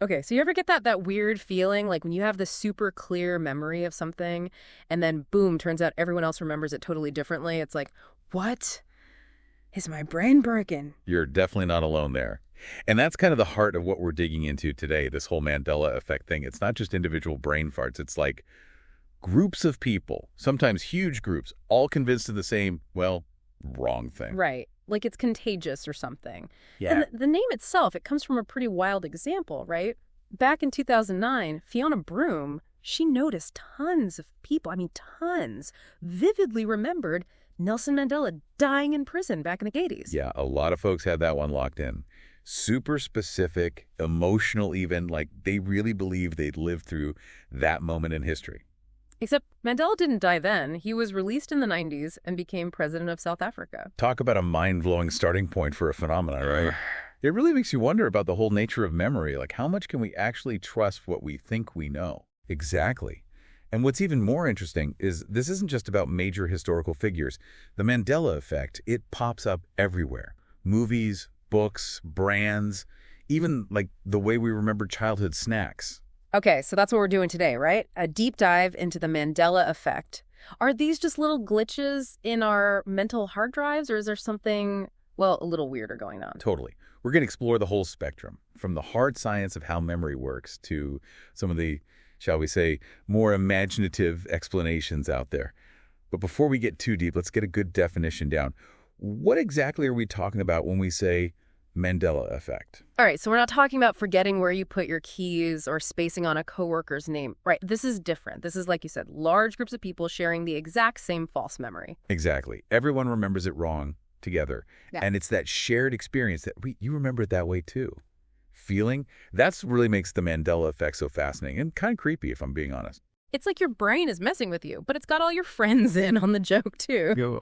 Okay, so you ever get that weird feeling like when you have this super clear memory of something and then boom, turns out everyone else remembers it totally differently? It's like, what? Is my brain broken? You're definitely not alone there. And that's kind of the heart of what we're digging into today, this whole Mandela Effect thing. It's not just individual brain farts. It's like groups of people, sometimes huge groups, all convinced of the same, well, wrong thing. Right. Like it's contagious or something. And Yeah. the name itself, it comes from a pretty wild example, right? Back in 2009, Fiona Broome, she noticed tons of people, I mean tons, vividly remembered Nelson Mandela dying in prison back in the 80s. Yeah, a lot of folks had that one locked in. Super specific, emotional even, like they really believe they'd lived through that moment in history. Except Mandela didn't die then. He was released in the 90s and became president of South Africa. Talk about a mind-blowing starting point for a phenomenon, right? It really makes you wonder about the whole nature of memory. Like, how much can we actually trust what we think we know? Exactly. And what's even more interesting is this isn't just about major historical figures. The Mandela Effect, it pops up everywhere. Movies, books, brands, even like the way we remember childhood snacks. Okay, so that's what we're doing today, right? A deep dive into the Mandela Effect. Are these just little glitches in our mental hard drives, or is there something, well, a little weirder going on? Totally. We're going to explore the whole spectrum, from the hard science of how memory works to some of the, shall we say, more imaginative explanations out there. But before we get too deep, let's get a good definition down. What exactly are we talking about when we say Mandela Effect? All right, so we're not talking about forgetting where you put your keys or spacing on a coworker's name. Right, this is different. This is, like you said, large groups of people sharing the exact same false memory. Exactly. Everyone remembers it wrong together. Yeah. And it's that shared experience that you remember it that way too. Feeling, that's really makes the Mandela Effect so fascinating and kind of creepy, if I'm being honest. It's like your brain is messing with you, but it's got all your friends in on the joke, too. Yo.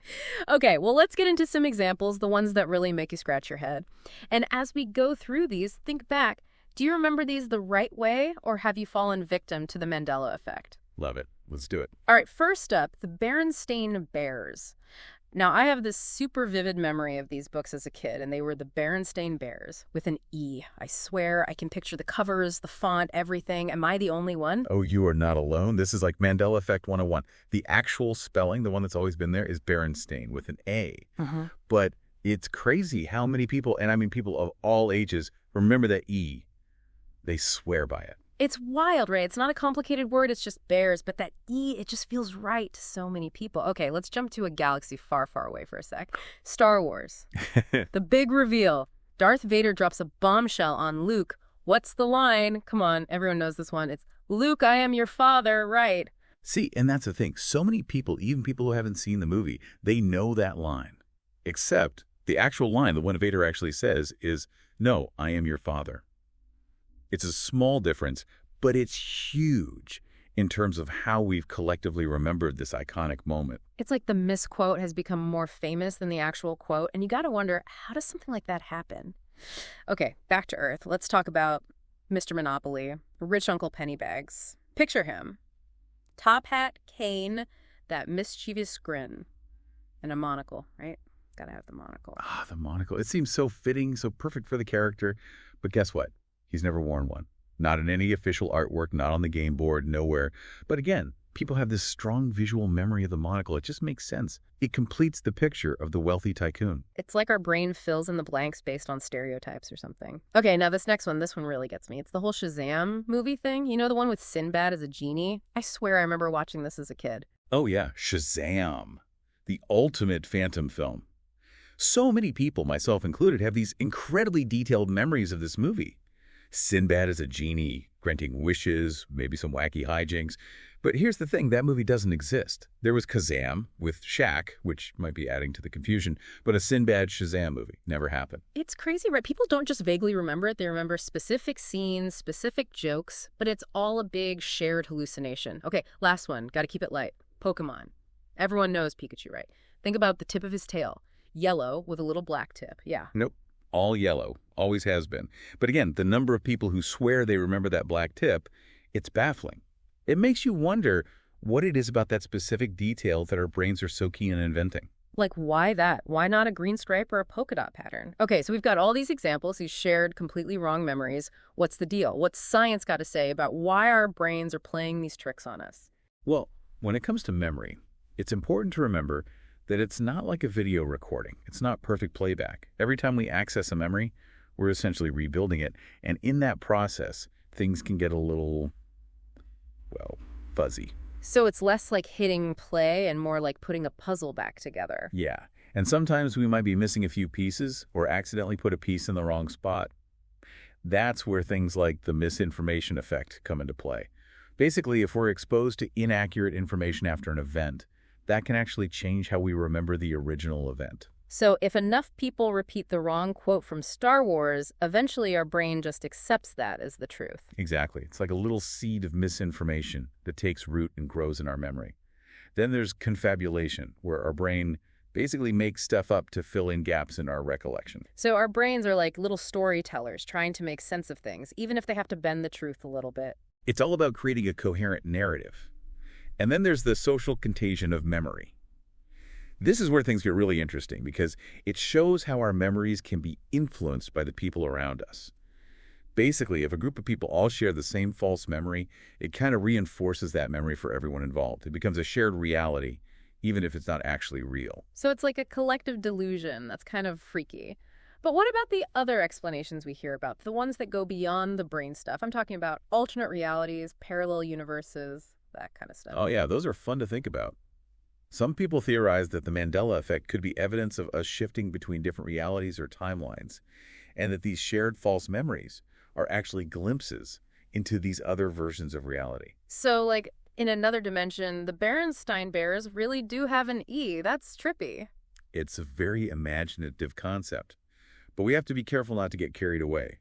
Okay, well, let's get into some examples, the ones that really make you scratch your head. And as we go through these, think back. Do you remember these the right way, or have you fallen victim to the Mandela effect? Love it. Let's do it. All right, first up, the Berenstain Bears. Now, I have this super vivid memory of these books as a kid, and they were the Berenstain Bears with an E. I swear I can picture the covers, the font, everything. Am I the only one? Oh, you are not alone. This is like Mandela Effect 101. The actual spelling, the one that's always been there, is Berenstain with an A. But it's crazy how many people, and I mean people of all ages, remember that E. They swear by it. It's wild, right? It's not a complicated word, it's just bears, but that E, it just feels right to so many people. Okay, let's jump to a galaxy far, far away for a sec. Star Wars. The big reveal. Darth Vader drops a bombshell on Luke. What's the line? Come on, everyone knows this one. It's, Luke, I am your father, right? See, and that's the thing. So many people, even people who haven't seen the movie, they know that line. Except the actual line, the one Vader actually says, is, no, I am your father. It's a small difference, but it's huge in terms of how we've collectively remembered this iconic moment. It's like the misquote has become more famous than the actual quote, and you gotta wonder, how does something like that happen? Okay, back to Earth. Let's talk about Mr. Monopoly, Rich Uncle Pennybags. Picture him. Top hat, cane, that mischievous grin, and a monocle, right? Gotta have the monocle. Ah, the monocle. It seems so fitting, so perfect for the character. But guess what? He's never worn one. Not in any official artwork, not on the game board, nowhere. But again, people have this strong visual memory of the monocle. It just makes sense. It completes the picture of the wealthy tycoon. It's like our brain fills in the blanks based on stereotypes or something. Okay, now this next one, this one really gets me. It's the whole Shazam movie thing. You know, the one with Sinbad as a genie? I swear I remember watching this as a kid. Oh yeah, Shazam. The ultimate phantom film. So many people, myself included, have these incredibly detailed memories of this movie. Sinbad as a genie, granting wishes, maybe some wacky hijinks. But here's the thing, that movie doesn't exist. There was Kazam with Shaq, which might be adding to the confusion, but a Sinbad Shazam movie never happened. It's crazy, right? People don't just vaguely remember it. They remember specific scenes, specific jokes, but it's all a big shared hallucination. Okay, last one. Got to keep it light. Pokemon. Everyone knows Pikachu, right? Think about the tip of his tail. Yellow with a little black tip. Yeah. Nope. All yellow. Always has been. But again, the number of people who swear they remember that black tip, it's baffling. It makes you wonder what it is about that specific detail that our brains are so keen on inventing. Like, why that? Why not a green stripe or a polka dot pattern? Okay, so we've got all these examples, these shared, completely wrong memories. What's the deal? What's science got to say about why our brains are playing these tricks on us? Well, when it comes to memory, it's important to remember that it's not like a video recording. It's not perfect playback. Every time we access a memory, we're essentially rebuilding it. And in that process, things can get a little, well, fuzzy. So it's less like hitting play and more like putting a puzzle back together. Yeah. And sometimes we might be missing a few pieces or accidentally put a piece in the wrong spot. That's where things like the misinformation effect come into play. Basically, if we're exposed to inaccurate information after an event, that can actually change how we remember the original event. So if enough people repeat the wrong quote from Star Wars, eventually our brain just accepts that as the truth. Exactly. It's like a little seed of misinformation that takes root and grows in our memory. Then there's confabulation, where our brain basically makes stuff up to fill in gaps in our recollection. So our brains are like little storytellers trying to make sense of things, even if they have to bend the truth a little bit. It's all about creating a coherent narrative. And then there's the social contagion of memory. This is where things get really interesting because it shows how our memories can be influenced by the people around us. Basically, if a group of people all share the same false memory, it kind of reinforces that memory for everyone involved. It becomes a shared reality, even if it's not actually real. So it's like a collective delusion. That's kind of freaky. But what about the other explanations we hear about, the ones that go beyond the brain stuff? I'm talking about alternate realities, parallel universes, that kind of stuff. Oh yeah, those are fun to think about. Some people theorize that the Mandela Effect could be evidence of us shifting between different realities or timelines, and that these shared false memories are actually glimpses into these other versions of reality. So, like, in another dimension, the Berenstain Bears really do have an E. That's trippy. It's a very imaginative concept, but we have to be careful not to get carried away.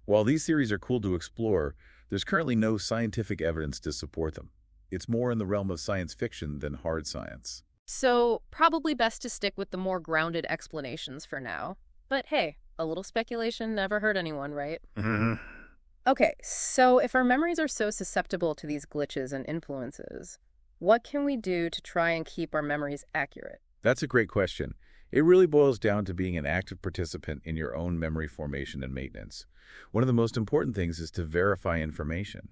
While these theories are cool to explore, there's currently no scientific evidence to support them. It's more in the realm of science fiction than hard science. So, probably best to stick with the more grounded explanations for now. But hey, a little speculation never hurt anyone, right? Mm-hmm. Okay, so if our memories are so susceptible to these glitches and influences, what can we do to try and keep our memories accurate? That's a great question. It really boils down to being an active participant in your own memory formation and maintenance. One of the most important things is to verify information.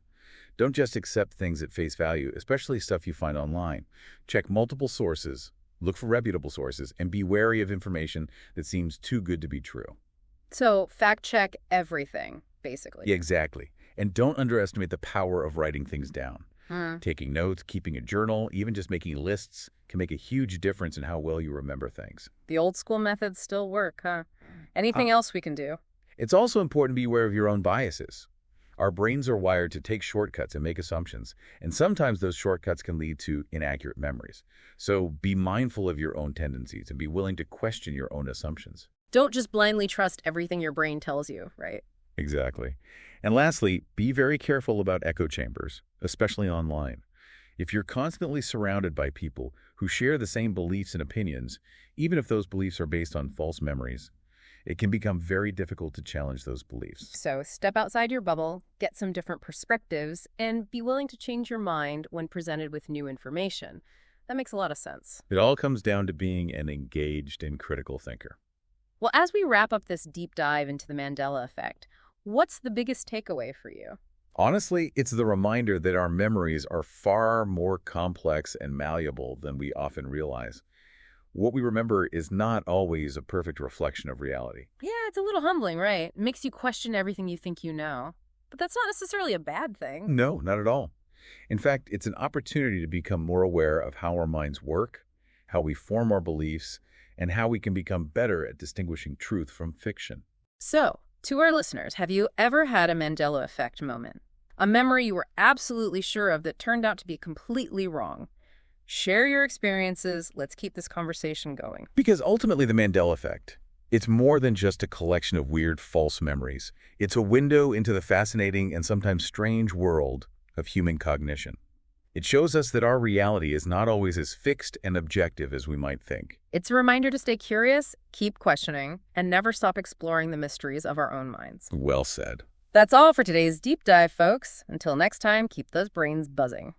Don't just accept things at face value, especially stuff you find online. Check multiple sources, look for reputable sources, and be wary of information that seems too good to be true. So, fact check everything, basically. Yeah, exactly. And don't underestimate the power of writing things down. Taking notes, keeping a journal, even just making lists can make a huge difference in how well you remember things. The old school methods still work, huh? Anything else we can do? It's also important to be aware of your own biases. Our brains are wired to take shortcuts and make assumptions, and sometimes those shortcuts can lead to inaccurate memories. So be mindful of your own tendencies and be willing to question your own assumptions. Don't just blindly trust everything your brain tells you, right? Exactly. And lastly, be very careful about echo chambers, especially online. If you're constantly surrounded by people who share the same beliefs and opinions, even if those beliefs are based on false memories, it can become very difficult to challenge those beliefs. So step outside your bubble, get some different perspectives, and be willing to change your mind when presented with new information. That makes a lot of sense. It all comes down to being an engaged and critical thinker. Well, as we wrap up this deep dive into the Mandela Effect, what's the biggest takeaway for you? Honestly, it's the reminder that our memories are far more complex and malleable than we often realize. What we remember is not always a perfect reflection of reality. Yeah, it's a little humbling, right? It makes you question everything you think you know. But that's not necessarily a bad thing. No, not at all. In fact, it's an opportunity to become more aware of how our minds work, how we form our beliefs, and how we can become better at distinguishing truth from fiction. So, to our listeners, have you ever had a Mandela Effect moment? A memory you were absolutely sure of that turned out to be completely wrong? Share your experiences. Let's keep this conversation going. Because ultimately the Mandela Effect, it's more than just a collection of weird false memories. It's a window into the fascinating and sometimes strange world of human cognition. It shows us that our reality is not always as fixed and objective as we might think. It's a reminder to stay curious, keep questioning, and never stop exploring the mysteries of our own minds. Well said. That's all for today's deep dive, folks. Until next time, keep those brains buzzing.